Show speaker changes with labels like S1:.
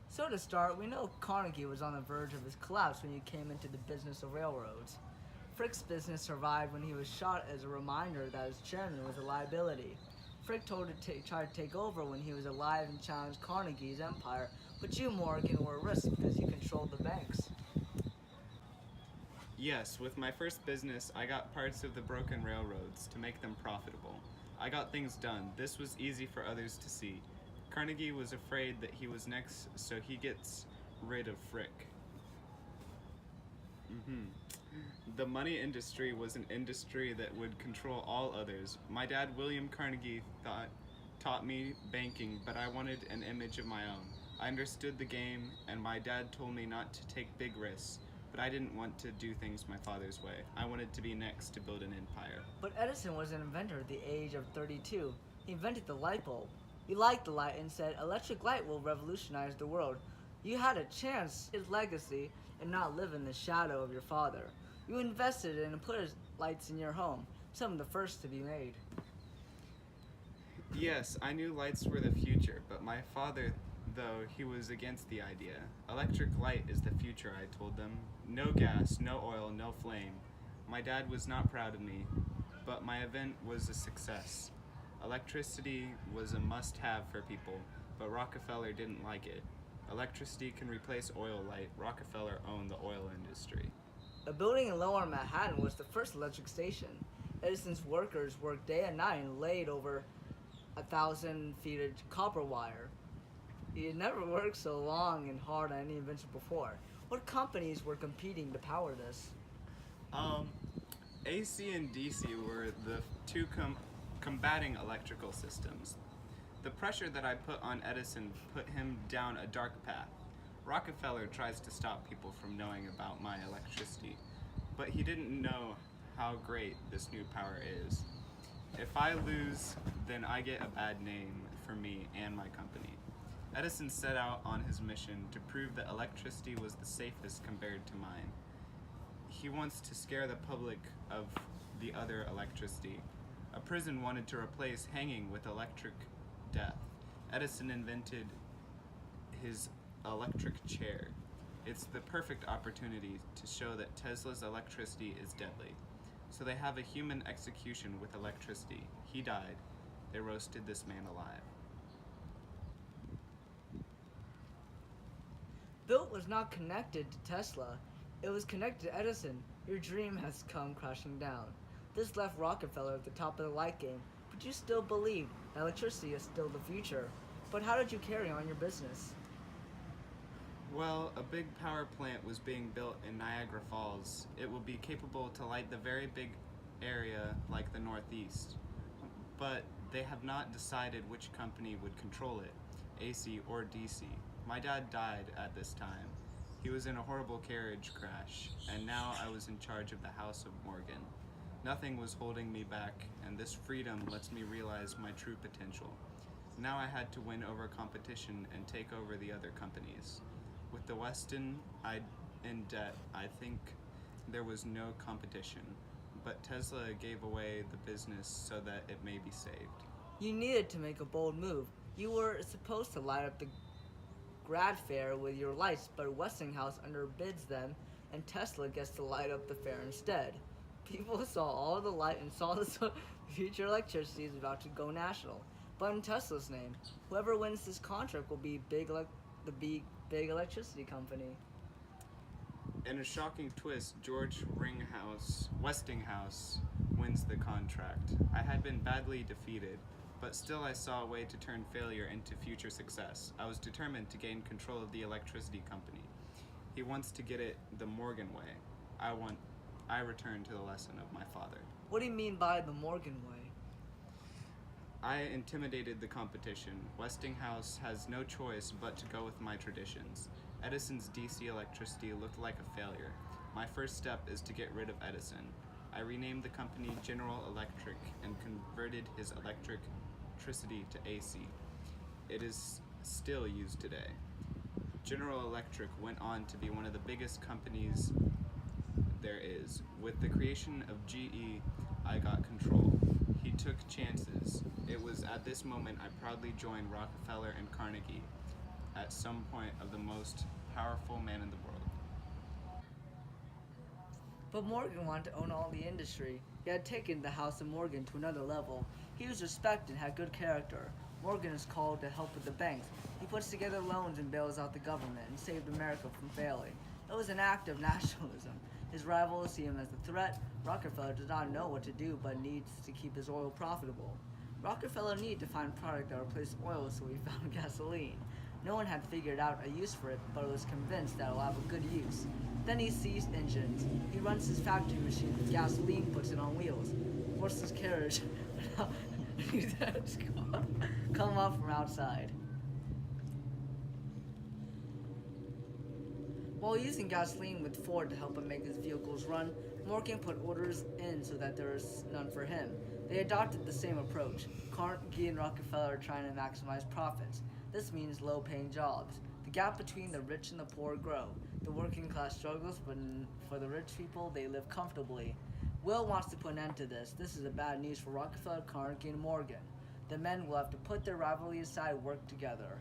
S1: So to start, we know Carnegie was on the verge of his collapse when he came into the business of railroads. Frick's business survived when he was shot as a reminder that his chairman was a liability. Frick tried to take over when he was alive and challenged Carnegie's empire, but you, Morgan, were a risk because you controlled the banks.
S2: Yes, with my first business, I got parts of the broken railroads to make them profitable. I got things done. This was easy for others to see. Carnegie was afraid that he was next, so he gets rid of Frick. The money industry was an industry that would control all others. My dad, William Carnegie, taught me banking, but I wanted an image of my own. I understood the game, and my dad told me not to take big risks, but I didn't want to do things my father's way. I wanted to be next to build an empire.
S1: But Edison was an inventor at the age of 32. He invented the light bulb. He liked the light and said, electric light will revolutionize the world. You had a chance his legacy and not live in the shadow of your father. You invested in and put his lights in your home, some of the first to be made.
S2: Yes, I knew lights were the future, but my father, though, he was against the idea. Electric light is the future, I told them. No gas, no oil, no flame. My dad was not proud of me, but my event was a success. Electricity was a must-have for people, but Rockefeller didn't like it. Electricity can replace oil light. Rockefeller owned the oil industry.
S1: A building in Lower Manhattan was the first electric station. Edison's workers worked day and night and laid over 1,000 feet of copper wire. He had never worked so long and hard on any invention before. What companies were competing to power this?
S2: Um, AC and DC were the two combating electrical systems. The pressure that I put on Edison put him down a dark path. Rockefeller tries to stop people from knowing about my electricity, but he didn't know how great this new power is. If I lose, then I get a bad name for me and my company. Edison set out on his mission to prove that electricity was the safest compared to mine. He wants to scare the public of the other electricity. A prison wanted to replace hanging with electric death. Edison invented his electric chair. It's the perfect opportunity to show that Tesla's electricity is deadly. So they have a human execution with electricity. He died. They roasted this man alive.
S1: Bill was not connected to Tesla. It was connected to Edison. Your dream has come crashing down. This left Rockefeller at the top of the light game, but you still believe that electricity is still the future. But how did you carry on your business?
S2: Well, a big power plant was being built in Niagara Falls. It will be capable to light the very big area like the Northeast. But they have not decided which company would control it, AC or DC. My dad died at this time. He was in a horrible carriage crash, and now I was in charge of the House of Morgan. Nothing was holding me back, and this freedom lets me realize my true potential. Now I had to win over competition and take over the other companies. With the Weston in debt, I think there was no competition, but Tesla gave away the business so that it may be saved.
S1: You needed to make a bold move. You were supposed to light up the grad fair with your lights, but Westinghouse underbids them, and Tesla gets to light up the fair instead. People saw all the light and saw the future electricity is about to go national. But in Tesla's name, whoever wins this contract will be big electricity company.
S2: In a shocking twist, George Westinghouse wins the contract. I had been badly defeated, but still I saw a way to turn failure into future success. I was determined to gain control of the electricity company. He wants to get it the Morgan way. I return to the lesson of my father.
S1: What do you mean by the Morgan way?
S2: I intimidated the competition. Westinghouse has no choice but to go with my traditions. Edison's DC electricity looked like a failure. My first step is to get rid of Edison. I renamed the company General Electric and converted his electricity to AC. It is still used today. General Electric went on to be one of the biggest companies there is. With the creation of GE, I got control. He took chances. It was at this moment I proudly joined Rockefeller and Carnegie. at some point of the most powerful man in the world.
S1: But Morgan wanted to own all the industry. He had taken the House of Morgan to another level. He was respected and had good character. Morgan is called to help with the banks. He puts together loans and bails out the government and saved America from failing. It was an act of nationalism. His rivals see him as a threat. Rockefeller does not know what to do but needs to keep his oil profitable. Rockefeller needed to find a product that replaced oil, so he found gasoline. No one had figured out a use for it, but was convinced that it will have a good use. Then he sees engines. He runs his factory machine with gasoline, puts it on wheels. Horses' carriage come up from outside. While using gasoline with Ford to help him make his vehicles run, Morgan put orders in so that there was none for him. They adopted the same approach. Carnegie and Rockefeller are trying to maximize profits. This means low-paying jobs. The gap between the rich and the poor grow. The working class struggles, but for the rich people, they live comfortably. Will wants to put an end to this. This is a bad news for Rockefeller, Carnegie, and Morgan. The men will have to put their rivalry aside and work together.